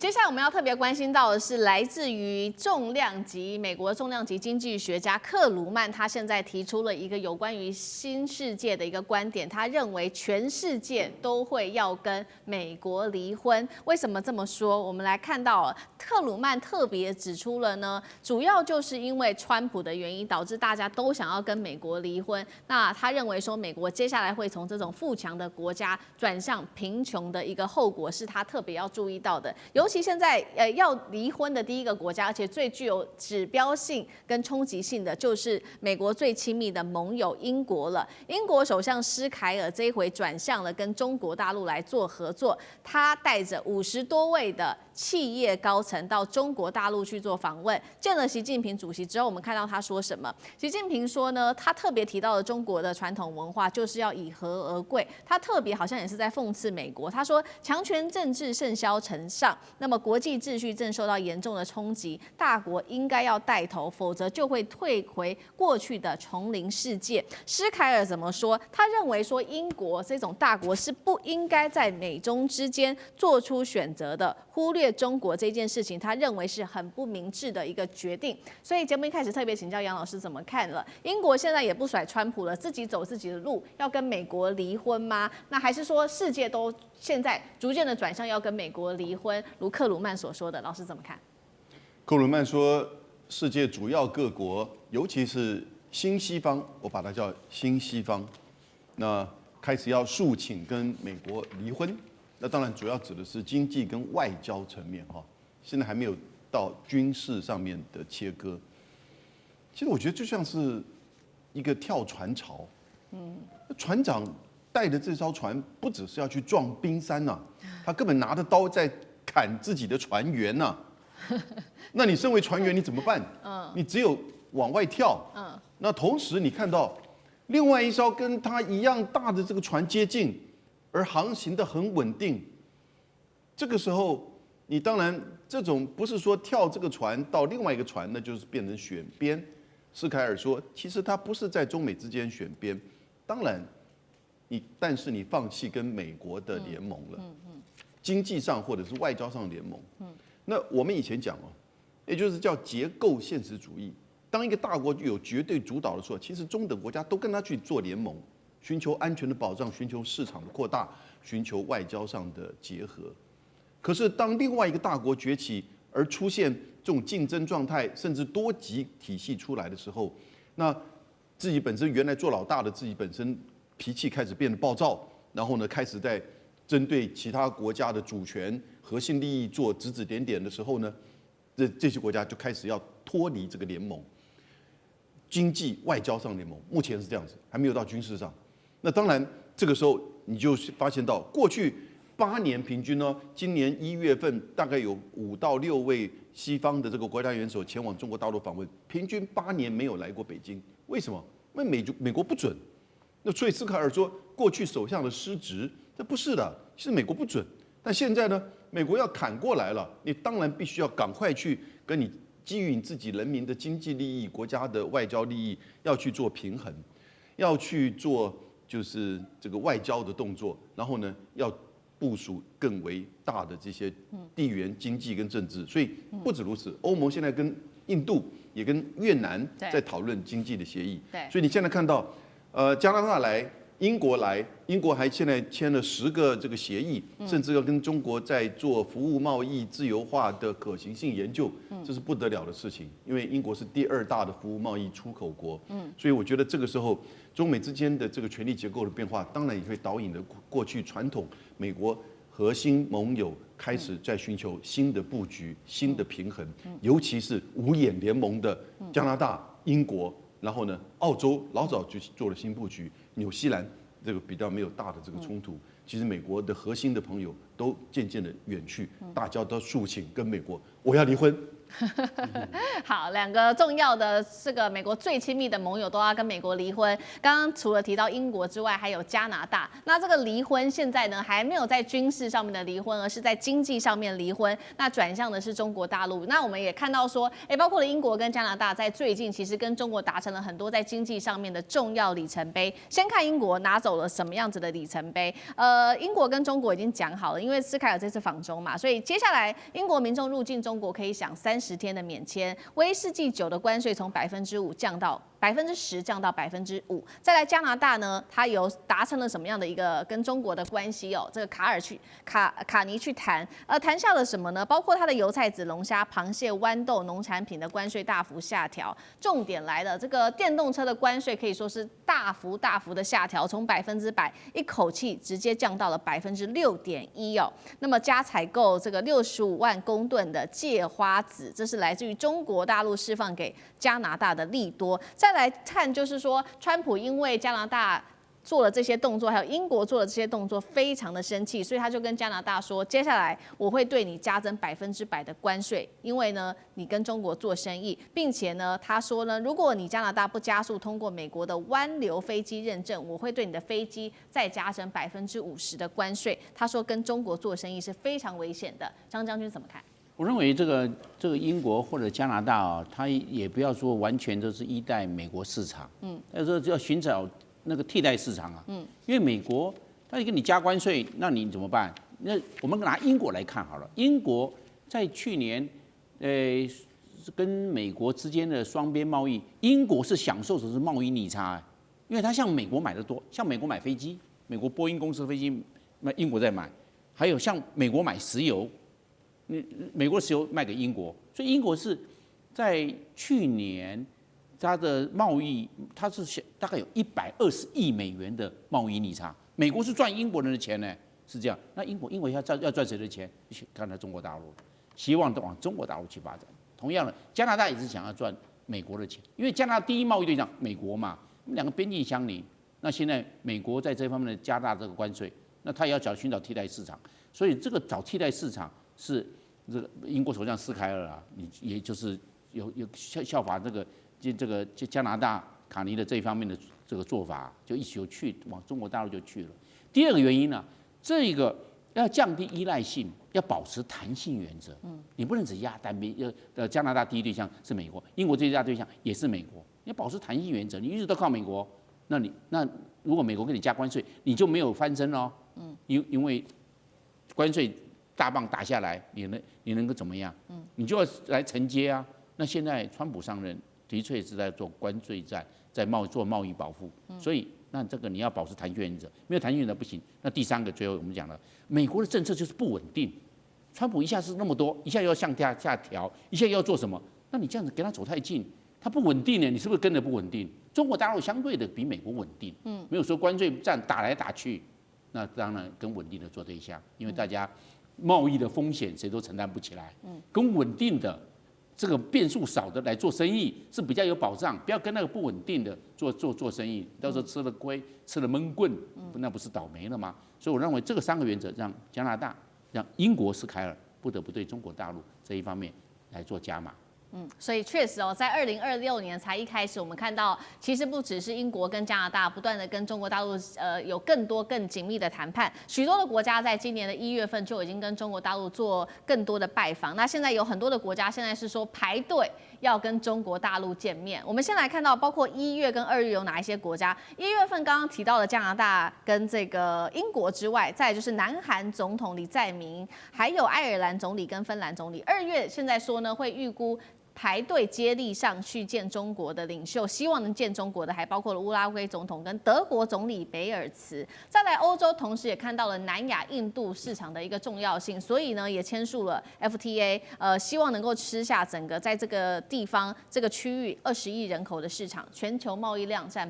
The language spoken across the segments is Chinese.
接下来我们要特别关心到的是，来自于美国重量级经济学家克鲁曼，他现在提出了一个有关于新世界的一个观点，他认为全世界都会要跟美国离婚。为什么这么说？我们来看到克鲁曼特别指出了呢，主要就是因为川普的原因，导致大家都想要跟美国离婚。那他认为说，美国接下来会从这种富强的国家转向贫穷的一个后果，是他特别要注意到的。尤其现在要离婚的第一个国家，而且最具有指标性跟冲击性的，就是美国最亲密的盟友英国了。英国首相施凯尔这一回转向了跟中国大陆来做合作，他带着50多位的企业高层到中国大陆去做访问，见了习近平主席之后，我们看到他说什么？习近平说呢，他特别提到了中国的传统文化就是要以和而贵，他特别好像也是在讽刺美国。他说，强权政治甚嚣尘上，那么国际秩序正受到严重的冲击，大国应该要带头，否则就会退回过去的丛林世界。施凯尔怎么说？他认为说，英国这种大国是不应该在美中之间做出选择的，忽略中国这件事情，他认为是很不明智的一个决定。所以节目一开始特别请教杨老师怎么看了？英国现在也不甩川普了，自己走自己的路，要跟美国离婚吗？那还是说世界都现在逐渐的转向要跟美国离婚？如克鲁曼所说的，老师怎么看？克鲁曼说，世界主要各国，尤其是新西方，我把它叫新西方，那开始要诉请跟美国离婚。那当然主要指的是经济跟外交层面哈，现在还没有到军事上面的切割。其实我觉得就像是一个跳船潮，船长带的这艘船不只是要去撞冰山呐，他根本拿着刀在砍自己的船员呐。那你身为船员你怎么办？你只有往外跳。那同时你看到另外一艘跟他一样大的这个船接近，而航行的很稳定。这个时候，你当然这种不是说跳这个船到另外一个船，那就是变成选边。施凯尔说，其实他不是在中美之间选边，当然但是你放弃跟美国的联盟了，经济上或者是外交上的联盟。那我们以前讲哦，也就是叫结构现实主义。当一个大国具有绝对主导的时候，其实中等国家都跟他去做联盟，寻求安全的保障，寻求市场的扩大，寻求外交上的结合。可是当另外一个大国崛起而出现这种竞争状态，甚至多极体系出来的时候，那自己本身原来做老大的自己本身脾气开始变得暴躁，然后呢开始在针对其他国家的主权、核心利益做指指点点的时候呢，这些国家就开始要脱离这个联盟。经济外交上联盟，目前是这样子，还没有到军事上。那当然，这个时候你就发现到，过去8年平均呢，今年1月份大概有5到6位西方的这个国家元首前往中国大陆访问，平均8年没有来过北京。为什么？因为美国不准。那所以斯凯尔说，过去首相的失职，这不是的，是美国不准。但现在呢，美国要砍过来了，你当然必须要赶快去跟你基于你自己人民的经济利益、国家的外交利益，要去做平衡，要去做就是这个外交的动作，然后呢，要部署更为大的这些地缘经济跟政治。所以不止如此，欧盟现在跟印度也跟越南在讨论经济的协议。所以你现在看到，加拿大来。英国来，英国还现在签了10个这个协议，甚至要跟中国在做服务贸易自由化的可行性研究，这是不得了的事情。因为英国是第2大的服务贸易出口国，所以我觉得这个时候中美之间的这个权力结构的变化，当然也会导引了过去传统美国核心盟友开始在寻求新的布局、新的平衡，尤其是5眼联盟的加拿大、英国。然后呢，澳洲老早就做了新布局，纽西兰这个比较没有大的这个冲突。其实美国的核心的朋友都渐渐的远去，大家都诉请跟美国，我要离婚，好，两个重要的这个美国最亲密的盟友都要跟美国离婚。刚刚除了提到英国之外，还有加拿大。那这个离婚现在呢，还没有在军事上面的离婚，而是在经济上面离婚。那转向的是中国大陆。那我们也看到说，包括了英国跟加拿大在最近其实跟中国达成了很多在经济上面的重要里程碑。先看英国拿走了什么样子的里程碑？英国跟中国已经讲好了，因为斯凯尔这次访中嘛，所以接下来英国民众入境中国可以享30天的免签，威士忌酒的关税从5%降到10%，降到5%。再来加拿大呢，它有达成了什么样的一个跟中国的关系哦？这个卡尼去谈，谈下了什么呢？包括它的油菜籽、龙虾、螃蟹、豌豆、农产品的关税大幅下调。重点来了，这个电动车的关税可以说是大幅的下调，从100%一口气直接降到了6.1%哦。那么加采购这个65万公吨的芥花籽，这是来自于中国大陆释放给加拿大的利多。再来看，就是说，川普因为加拿大做了这些动作，还有英国做了这些动作，非常的生气，所以他就跟加拿大说，接下来我会对你加征100%的关税，因为呢，你跟中国做生意，并且呢，他说呢，如果你加拿大不加速通过美国的湾流飞机认证，我会对你的飞机再加征50%的关税。他说跟中国做生意是非常危险的。张将军怎么看？我认为这个英国或者加拿大啊，它也不要说完全都是依赖美国市场，但是要寻找那个替代市场啊，因为美国它给你加关税，那你怎么办？那我们拿英国来看好了，英国在去年，跟美国之间的双边贸易，英国是享受的是贸易逆差，因为它向美国买的多，像美国买飞机，美国波音公司的飞机，那英国在买，还有像美国买石油。美国石油卖给英国，所以英国是在去年它的贸易，它是大概有120亿美元的贸易逆差。美国是赚英国人的钱呢，是这样。那英国要赚谁的钱？看到中国大陆，希望往中国大陆去发展。同样的，加拿大也是想要赚美国的钱，因为加拿大第一贸易对象美国嘛，我们两个边境相邻。那现在美国在这方面的加大这个关税，那他也要寻找替代市场，所以这个找替代市场。是这个英国首相斯凯尔啊，你也就是有效法这个加拿大卡尼的这一方面的这个做法，就一起往中国大陆就去了。第二个原因呢，这个要降低依赖性，要保持弹性原则。你不能只压单边。加拿大第一对象是美国，英国第二对象也是美国，你要保持弹性原则。你一直都靠美国，那如果美国给你加关税，你就没有翻身喽。因为关税大棒打下来，你能够怎么样？你就要来承接啊。那现在川普上任，的确是在做关税战，在做贸易保护，所以那这个你要保持弹性原则，没有弹性原则不行。那第三个，最后我们讲了，美国的政策就是不稳定，川普一下是那么多，一下又要向下调，一下又要做什么？那你这样子跟他走太近，他不稳定呢，你是不是跟着不稳定？中国大陆相对的比美国稳定，没有说关税战打来打去，那当然跟稳定的做对象，因为大家。贸易的风险谁都承担不起来，跟稳定的这个变数少的来做生意是比较有保障，不要跟那个不稳定的做生意，到时候吃了亏吃了闷棍，那不是倒霉了吗？所以我认为这个3个原则让加拿大、让英国斯凯尔不得不对中国大陆这一方面来做加码。所以确实哦，在2026年才一开始，我们看到其实不只是英国跟加拿大不断的跟中国大陆有更多更紧密的谈判，许多的国家在今年的1月份就已经跟中国大陆做更多的拜访。那现在有很多的国家现在是说排队要跟中国大陆见面。我们先来看到，包括1月跟2月有哪一些国家？1月份刚刚提到的加拿大跟这个英国之外，再来就是南韩总统李在明，还有爱尔兰总理跟芬兰总理。2月现在说呢，会预估。排队接力上去见中国的领袖，希望能见中国的还包括了乌拉圭总统跟德国总理贝尔茨。再来欧洲，同时也看到了南亚、印度市场的一个重要性，所以呢也签署了 FTA，希望能够吃下整个在这个地方这个区域20亿人口的市场，全球贸易量占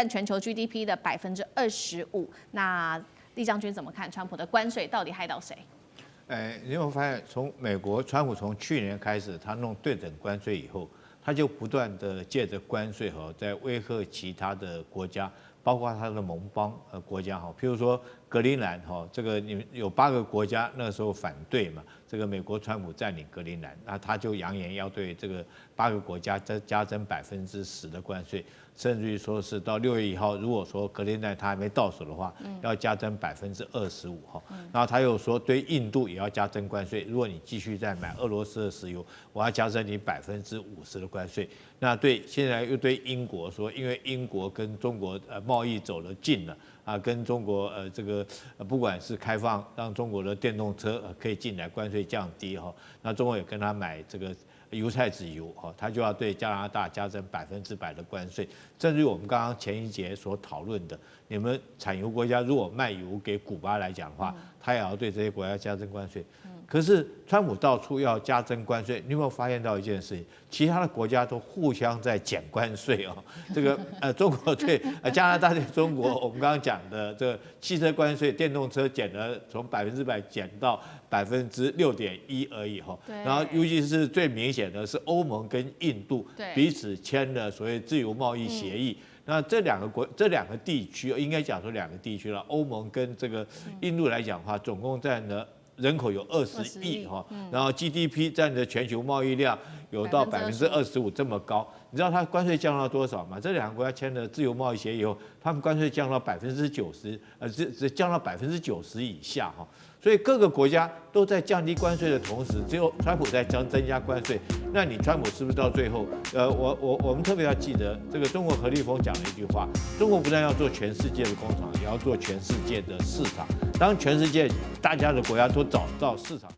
全球 GDP 的25%。那厉将军怎么看川普的关税到底害到谁？你有没有发现，川普从去年开始，他弄对等关税以后，他就不断的借着关税在威吓其他的国家，包括他的盟邦国家譬如说格陵兰哈，这个你们有8个国家那时候反对嘛，这个美国川普占领格陵兰，那他就扬言要对这个8个国家加征10%的关税，甚至于说是到6月1号，如果说格陵兰他还没到手的话，要加征25%哈。然后他又说对印度也要加征关税，如果你继续再买俄罗斯的石油，我要加征你50%的关税。那现在又对英国说，因为英国跟中国贸易走了近了啊，跟中国这个不管是开放让中国的电动车可以进来，关税降低哈，那中国也跟他买这个油菜籽油哈，他就要对加拿大加征100%的关税。正如我们刚刚前一节所讨论的，你们产油国家如果卖油给古巴来讲的话，他也要对这些国家加征关税。可是川普到处要加征关税，你有没有发现到一件事情？其他的国家都互相在减关税哦。这个中国对加拿大对中国，我们刚刚讲的这个汽车关税，电动车减了从100%减到6.1%而已哈。然后尤其是最明显的是欧盟跟印度彼此签了所谓自由贸易协议。那这两个地区，应该讲说2个地区了，欧盟跟这个印度来讲的话，总共占了人口有20亿哈，然后 GDP 占的全球贸易量有到25%这么高。你知道它关税降到多少吗？这2个国家签了自由贸易协议以后，他们关税降到90%，只降到90%以下哈。所以各个国家都在降低关税的同时，只有川普在增加关税。那你川普是不是到最后，我们特别要记得，这个中国何立峰讲了一句话：中国不但要做全世界的工厂，也要做全世界的市场。当全世界大家的国家都找到市场。